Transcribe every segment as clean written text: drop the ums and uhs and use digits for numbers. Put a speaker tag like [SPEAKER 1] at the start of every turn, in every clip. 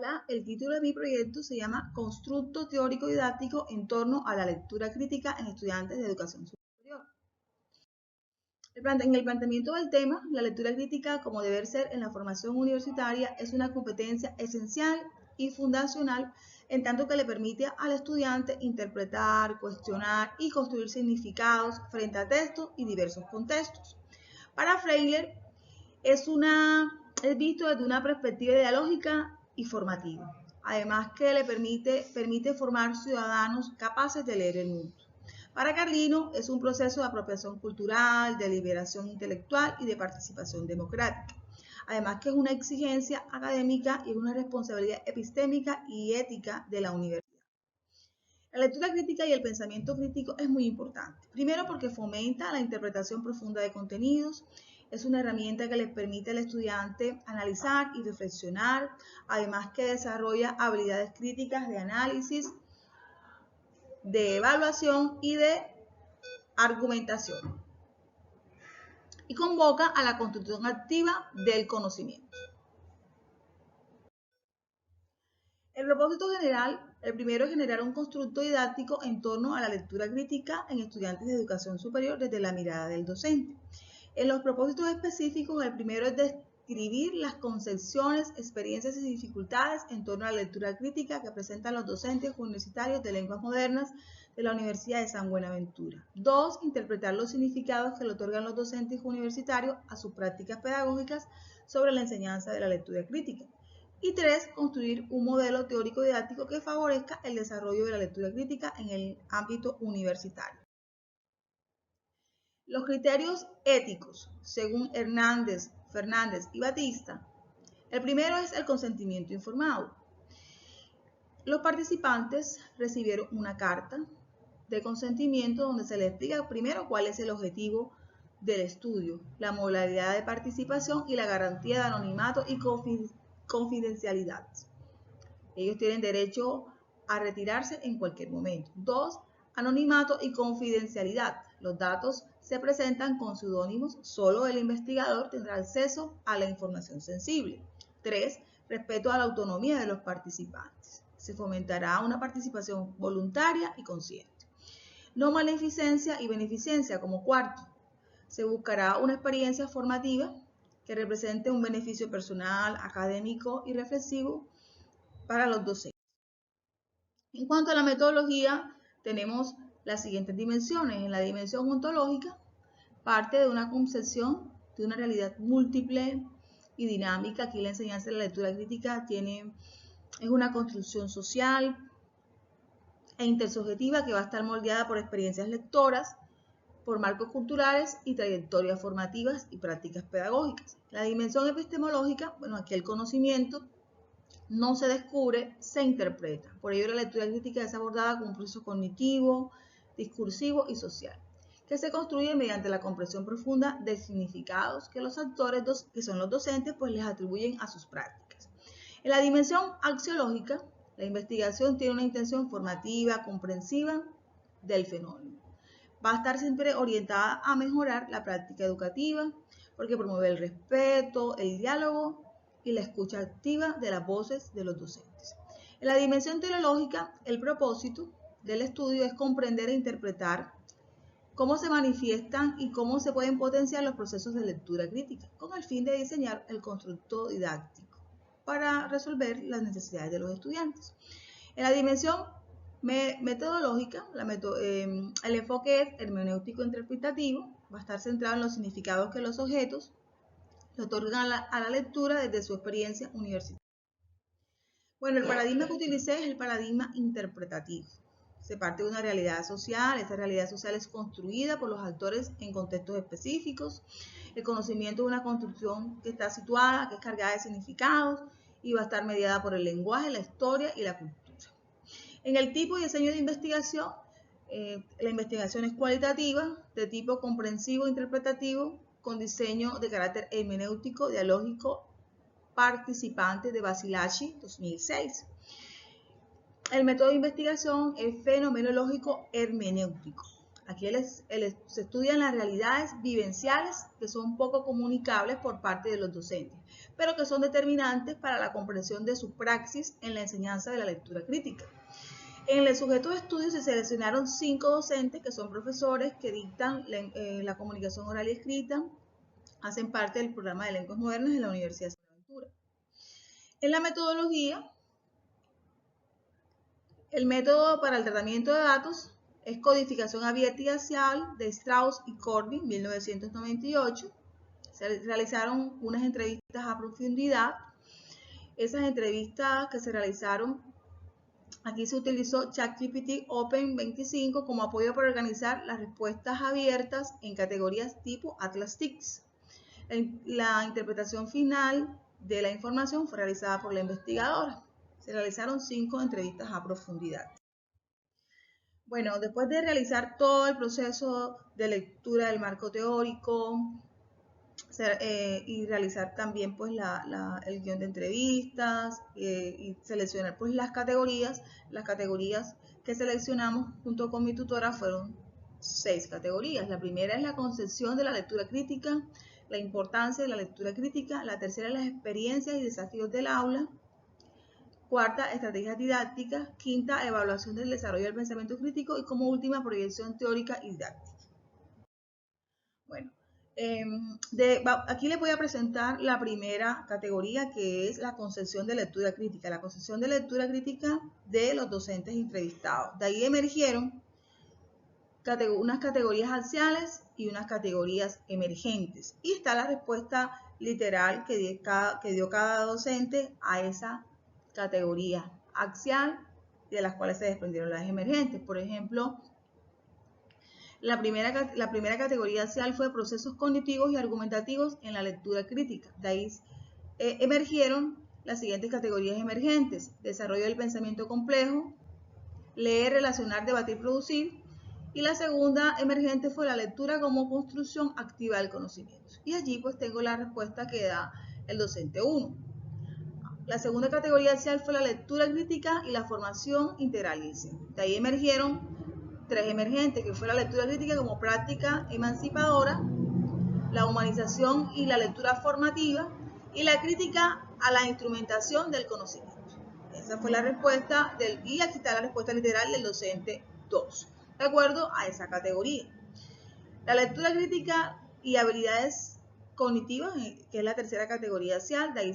[SPEAKER 1] Ahora, el título de mi proyecto se llama Constructo Teórico Didáctico en torno a la lectura crítica en estudiantes de educación superior. En el planteamiento del tema, la lectura crítica como deber ser en la formación universitaria es una competencia esencial y fundacional en tanto que le permite al estudiante interpretar, cuestionar y construir significados frente a textos y diversos contextos. Para Freiler es visto desde una perspectiva ideológica y formativa, además que le permite formar ciudadanos capaces de leer el mundo. Para Carlino es un proceso de apropiación cultural, de liberación intelectual y de participación democrática. Además que es una exigencia académica y una responsabilidad epistémica y ética de la universidad. La lectura crítica y el pensamiento crítico es muy importante. Primero porque fomenta la interpretación profunda de contenidos, es una herramienta que les permite al estudiante analizar y reflexionar, además que desarrolla habilidades críticas de análisis, de evaluación y de argumentación. Y convoca a la construcción activa del conocimiento. El propósito general, el primero es generar un constructo didáctico en torno a la lectura crítica en estudiantes de educación superior desde la mirada del docente. En los propósitos específicos, el primero es describir las concepciones, experiencias y dificultades en torno a la lectura crítica que presentan los docentes universitarios de lenguas modernas de la Universidad de San Buenaventura. 2. Interpretar los significados que le otorgan los docentes universitarios a sus prácticas pedagógicas sobre la enseñanza de la lectura crítica. Y 3. Construir un modelo teórico didáctico que favorezca el desarrollo de la lectura crítica en el ámbito universitario. Los criterios éticos, según Fernández y Batista, el primero es el consentimiento informado. Los participantes recibieron una carta de consentimiento donde se les explica primero cuál es el objetivo del estudio, la modalidad de participación y la garantía de anonimato y confidencialidad. Ellos tienen derecho a retirarse en cualquier momento. 2. Anonimato y confidencialidad. Los datos se presentan con seudónimos, solo el investigador tendrá acceso a la información sensible. 3. Respeto a la autonomía de los participantes. Se fomentará una participación voluntaria y consciente. No maleficencia y beneficencia como cuarto. Se buscará una experiencia formativa que represente un beneficio personal, académico y reflexivo para los docentes. En cuanto a la metodología, tenemos las siguientes dimensiones. En la dimensión ontológica, parte de una concepción de una realidad múltiple y dinámica. Aquí la enseñanza de la lectura crítica es una construcción social e intersubjetiva que va a estar moldeada por experiencias lectoras, por marcos culturales y trayectorias formativas y prácticas pedagógicas. La dimensión epistemológica, bueno, aquí el conocimiento no se descubre, se interpreta. Por ello, la lectura crítica es abordada como un proceso cognitivo, discursivo y social, que se construye mediante la comprensión profunda de significados que los actores, que son los docentes, pues les atribuyen a sus prácticas. En la dimensión axiológica, la investigación tiene una intención formativa, comprensiva del fenómeno. Va a estar siempre orientada a mejorar la práctica educativa, porque promueve el respeto, el diálogo y la escucha activa de las voces de los docentes. En la dimensión teleológica, el propósito del estudio es comprender e interpretar cómo se manifiestan y cómo se pueden potenciar los procesos de lectura crítica, con el fin de diseñar el constructo didáctico para resolver las necesidades de los estudiantes. En la dimensión metodológica, el enfoque es hermenéutico interpretativo, va a estar centrado en los significados que los objetos le otorgan a la lectura desde su experiencia universitaria. Bueno, el paradigma que utilicé es el paradigma interpretativo. Se parte de una realidad social, esa realidad social es construida por los actores en contextos específicos. El conocimiento es una construcción que está situada, que es cargada de significados y va a estar mediada por el lenguaje, la historia y la cultura. En el tipo y diseño de investigación, la investigación es cualitativa, de tipo comprensivo, interpretativo, con diseño de carácter hermenéutico, dialógico, participante de Basilashvili, 2006. El método de investigación es fenomenológico hermenéutico. Aquí se estudian las realidades vivenciales que son poco comunicables por parte de los docentes, pero que son determinantes para la comprensión de su praxis en la enseñanza de la lectura crítica. En el sujeto de estudio se seleccionaron 5 docentes que son profesores que dictan la comunicación oral y escrita, hacen parte del programa de lenguas modernas en la Universidad de Buenaventura. En la metodología, el método para el tratamiento de datos es codificación abierta y parcial de Strauss y Corbin, 1998. Se realizaron unas entrevistas a profundidad. Esas entrevistas que se realizaron, aquí se utilizó ChatGPT Open 25 como apoyo para organizar las respuestas abiertas en categorías tipo Atlas TICS. La interpretación final de la información fue realizada por la investigadora. Se realizaron 5 entrevistas a profundidad. Bueno, después de realizar todo el proceso de lectura del marco teórico y realizar también pues el guión de entrevistas y seleccionar pues las categorías que seleccionamos junto con mi tutora fueron 6 categorías. La primera es la concepción de la lectura crítica, la importancia de la lectura crítica. La tercera es las experiencias y desafíos del aula. Cuarta, estrategias didácticas. Quinta, evaluación del desarrollo del pensamiento crítico. Y como última, proyección teórica y didáctica. Bueno, aquí les voy a presentar la primera categoría, que es la concepción de lectura crítica. La concepción de lectura crítica de los docentes entrevistados. De ahí emergieron unas categorías axiales y unas categorías emergentes. Y está la respuesta literal que dio cada docente a esa categoría axial, de las cuales se desprendieron las emergentes. Por ejemplo, la primera categoría axial fue procesos cognitivos y argumentativos en la lectura crítica. De ahí emergieron las siguientes categorías emergentes: desarrollo del pensamiento complejo, leer, relacionar, debatir, producir. Y la segunda emergente fue la lectura como construcción activa del conocimiento. Y allí pues tengo la respuesta que da el docente 1. La segunda categoría axial fue la lectura crítica y la formación integral. De ahí emergieron 3 emergentes, que fue la lectura crítica como práctica emancipadora, la humanización y la lectura formativa, y la crítica a la instrumentación del conocimiento. Esa fue la respuesta y aquí está la respuesta literal del docente 2, de acuerdo a esa categoría. La lectura crítica y habilidades cognitivas, que es la tercera categoría axial, de ahí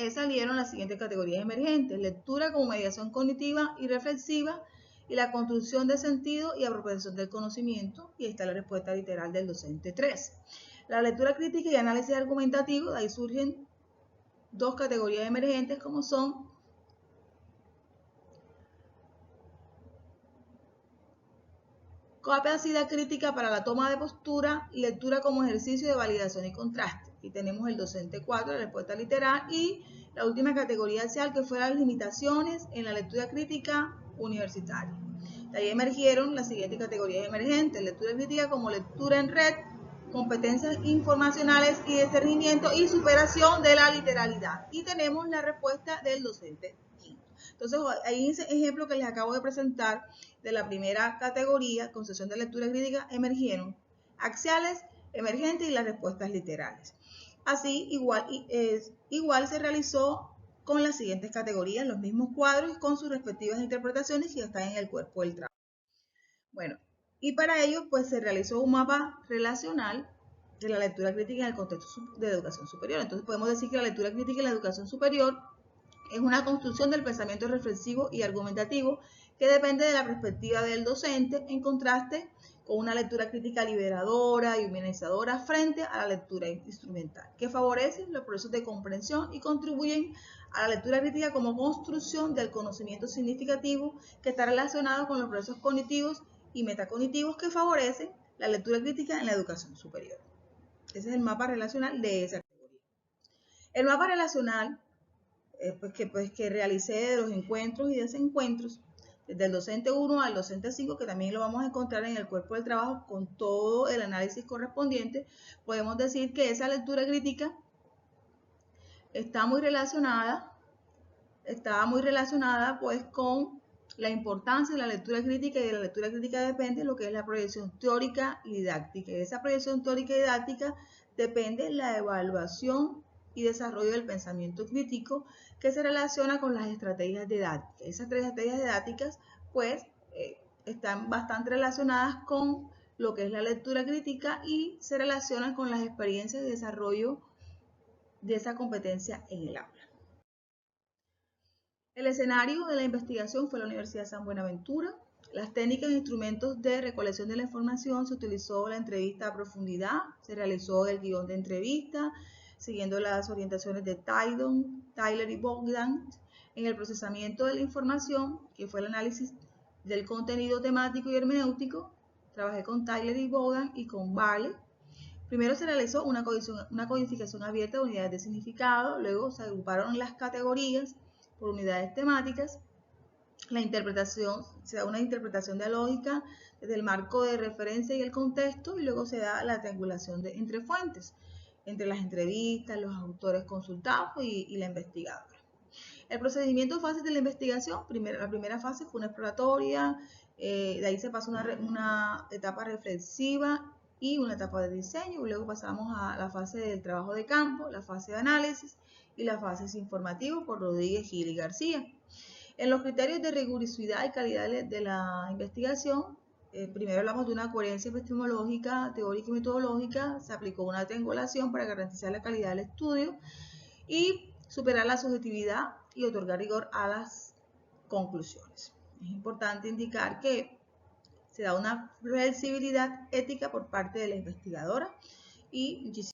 [SPEAKER 1] salieron las siguientes categorías emergentes: lectura como mediación cognitiva y reflexiva, y la construcción de sentido y apropiación del conocimiento, y ahí está la respuesta literal del docente 3. La lectura crítica y análisis argumentativo, de ahí surgen 2 categorías emergentes, como son capacidad crítica para la toma de postura y lectura como ejercicio de validación y contraste. Y tenemos el docente 4, la respuesta literal, y la última categoría axial, que fue las limitaciones en la lectura crítica universitaria. De ahí emergieron las siguientes categorías emergentes: lectura crítica como lectura en red, competencias informacionales y discernimiento, y superación de la literalidad. Y tenemos la respuesta del docente 5. Entonces, ahí ese ejemplo que les acabo de presentar de la primera categoría, concepción de lectura crítica, emergieron axiales, emergentes y las respuestas literales. Así, igual se realizó con las siguientes categorías, los mismos cuadros con sus respectivas interpretaciones, y están en el cuerpo del trabajo. Bueno, y para ello pues se realizó un mapa relacional de la lectura crítica en el contexto de la educación superior. Entonces podemos decir que la lectura crítica en la educación superior es una construcción del pensamiento reflexivo y argumentativo que depende de la perspectiva del docente, en contraste con una lectura crítica liberadora y humanizadora frente a la lectura instrumental, que favorecen los procesos de comprensión y contribuyen a la lectura crítica como construcción del conocimiento significativo, que está relacionado con los procesos cognitivos y metacognitivos que favorecen la lectura crítica en la educación superior. Ese es el mapa relacional de esa categoría. El mapa relacional que realicé de los encuentros y desencuentros, desde el docente 1 al docente 5, que también lo vamos a encontrar en el cuerpo del trabajo con todo el análisis correspondiente, podemos decir que esa lectura crítica está muy relacionada pues con la importancia de la lectura crítica, y de la lectura crítica depende lo que es la proyección teórica y didáctica. Y de esa proyección teórica y didáctica depende la evaluación y desarrollo del pensamiento crítico, que se relaciona con las estrategias didácticas. Esas tres estrategias didácticas pues están bastante relacionadas con lo que es la lectura crítica y se relacionan con las experiencias de desarrollo de esa competencia en el aula. El escenario de la investigación fue la Universidad San Buenaventura. Las técnicas e instrumentos de recolección de la información: se utilizó la entrevista a profundidad, se realizó el guión de entrevista, siguiendo las orientaciones de Tyler y Bogdan. En el procesamiento de la información, que fue el análisis del contenido temático y hermenéutico, trabajé con Tyler y Bogdan y con Barley. Primero se realizó una codificación abierta de unidades de significado, luego se agruparon las categorías por unidades temáticas. La interpretación, se da una interpretación dialógica desde el marco de referencia y el contexto, y luego se da la triangulación entre fuentes, entre las entrevistas, los autores consultados y la investigadora. El procedimiento fácil de la investigación: la primera fase fue una exploratoria, de ahí se pasó una etapa reflexiva y una etapa de diseño, y luego pasamos a la fase del trabajo de campo, la fase de análisis y la fase informativa por Rodríguez, Gil y García. En los criterios de rigurosidad y calidad de la investigación, primero hablamos de una coherencia epistemológica, teórica y metodológica. Se aplicó una triangulación para garantizar la calidad del estudio y superar la subjetividad y otorgar rigor a las conclusiones. Es importante indicar que se da una flexibilidad ética por parte de la investigadora y muchísimas